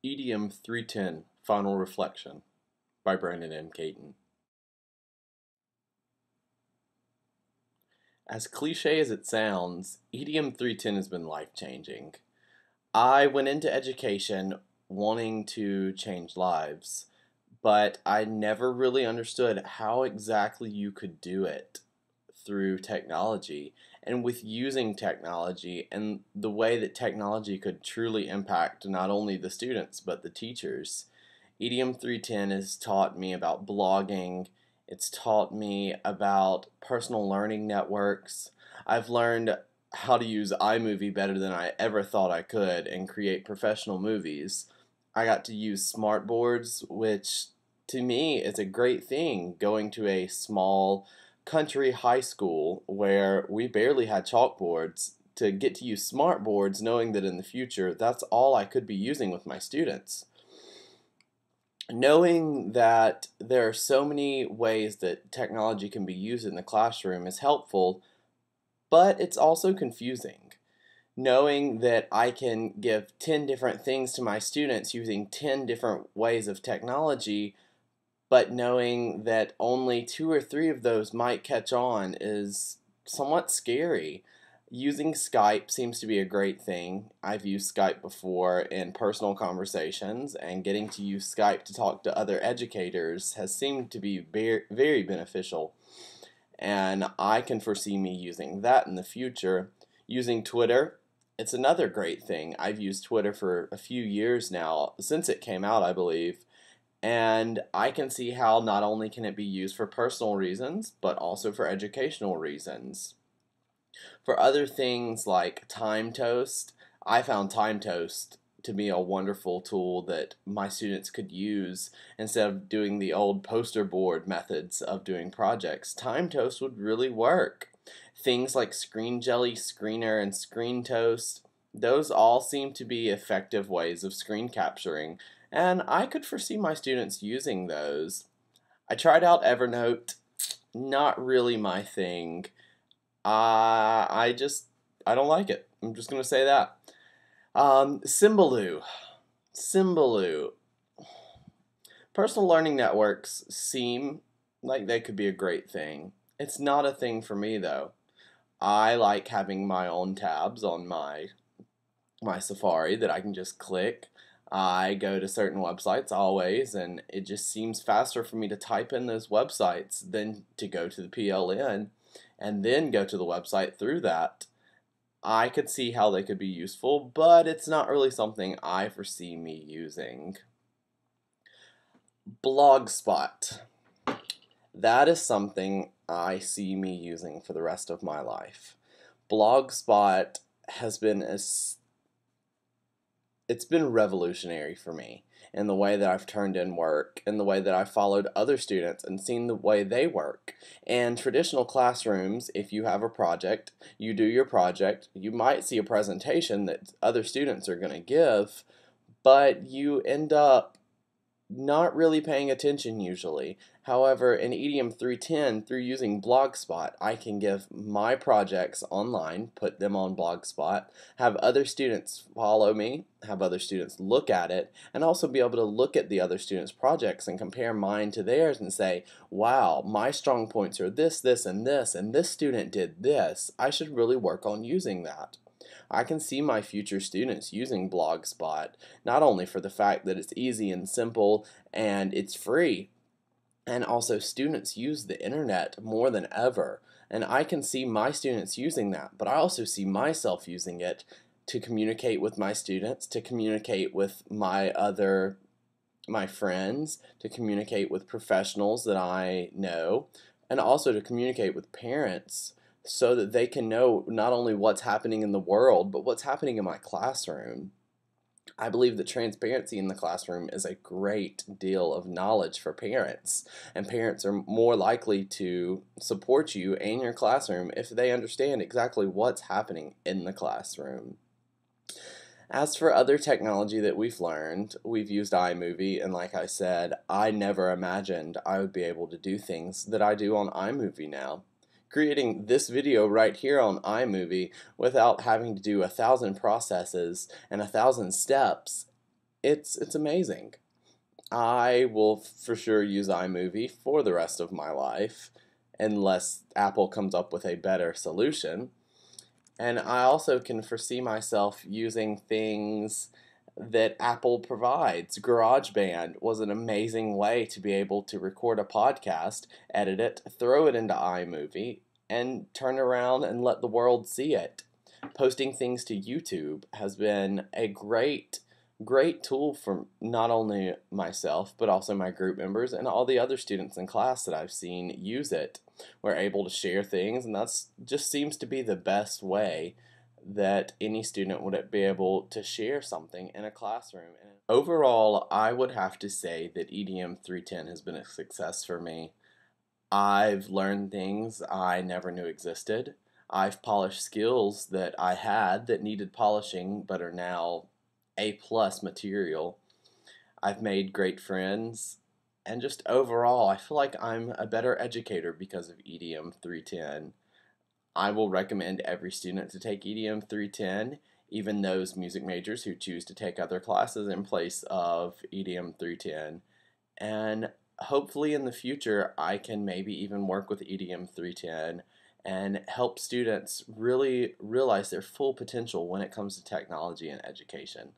EDM310 Final Reflection by Brandon M. Caton. As cliche as it sounds, EDM310 has been life-changing. I went into education wanting to change lives, but I never really understood how exactly you could do it through technology and with using technology and the way that technology could truly impact not only the students but the teachers. EDM 310 has taught me about blogging. It's taught me about personal learning networks. I've learned how to use iMovie better than I ever thought I could and create professional movies. I got to use smartboards, which to me is a great thing, going to a small country high school where we barely had chalkboards, to get to use smartboards knowing that in the future that's all I could be using with my students. Knowing that there are so many ways that technology can be used in the classroom is helpful, but it's also confusing. Knowing that I can give 10 different things to my students using 10 different ways of technology, but knowing that only 2 or 3 of those might catch on is somewhat scary. Using Skype seems to be a great thing. I've used Skype before in personal conversations, and getting to use Skype to talk to other educators has seemed to be very beneficial. And I can foresee me using that in the future. Using Twitter, it's another great thing. I've used Twitter for a few years now, since it came out, I believe. And I can see how not only can it be used for personal reasons, but also for educational reasons. For other things like Time Toast, I found Time Toast to be a wonderful tool that my students could use instead of doing the old poster board methods of doing projects. Time Toast would really work. Things like Screen Jelly, Screener, and Screen Toast, those all seem to be effective ways of screen capturing, and I could foresee my students using those. I tried out Evernote, not really my thing. I just, I don't like it. I'm just going to say that. Symbaloo. Symbaloo. Personal learning networks seem like they could be a great thing. It's not a thing for me though. I like having my own tabs on my Safari that I can just click. I go to certain websites always, and it just seems faster for me to type in those websites than to go to the PLN and then go to the website through that. I could see how they could be useful, but it's not really something I foresee me using. Blogspot. That is something I see me using for the rest of my life. Blogspot has been it's been revolutionary for me in the way that I've turned in work, in the way that I've followed other students and seen the way they work. In traditional classrooms, if you have a project, you do your project, you might see a presentation that other students are going to give, but you end up not really paying attention usually. However, in EDM 310, through using Blogspot, I can give my projects online, put them on Blogspot, have other students follow me, have other students look at it, and also be able to look at the other students' projects and compare mine to theirs and say, wow, my strong points are this, this, and this student did this. I should really work on using that. I can see my future students using Blogspot, not only for the fact that it's easy and simple and it's free, and also students use the internet more than ever. And I can see my students using that, but I also see myself using it to communicate with my students, to communicate with my friends, to communicate with professionals that I know, and also to communicate with parents so that they can know not only what's happening in the world, but what's happening in my classroom. I believe that transparency in the classroom is a great deal of knowledge for parents, and parents are more likely to support you and your classroom if they understand exactly what's happening in the classroom. As for other technology that we've learned, we've used iMovie, and like I said, I never imagined I would be able to do things that I do on iMovie now. Creating this video right here on iMovie without having to do 1,000 processes and 1,000 steps it's amazing. I will for sure use iMovie for the rest of my life unless Apple comes up with a better solution. And I also can foresee myself using things that Apple provides. GarageBand was an amazing way to be able to record a podcast, edit it, throw it into iMovie, and turn around and let the world see it. Posting things to YouTube has been a great tool for not only myself, but also my group members and all the other students in class that I've seen use it. We're able to share things, and that's just seems to be the best way that any student would be able to share something in a classroom. Overall, I would have to say that EDM310 has been a success for me. I've learned things I never knew existed. I've polished skills that I had that needed polishing but are now A plus material. I've made great friends, and just overall, I feel like I'm a better educator because of EDM 310. I will recommend every student to take EDM 310, even those music majors who choose to take other classes in place of EDM 310. And hopefully in the future, I can maybe even work with EDM 310 and help students really realize their full potential when it comes to technology and education.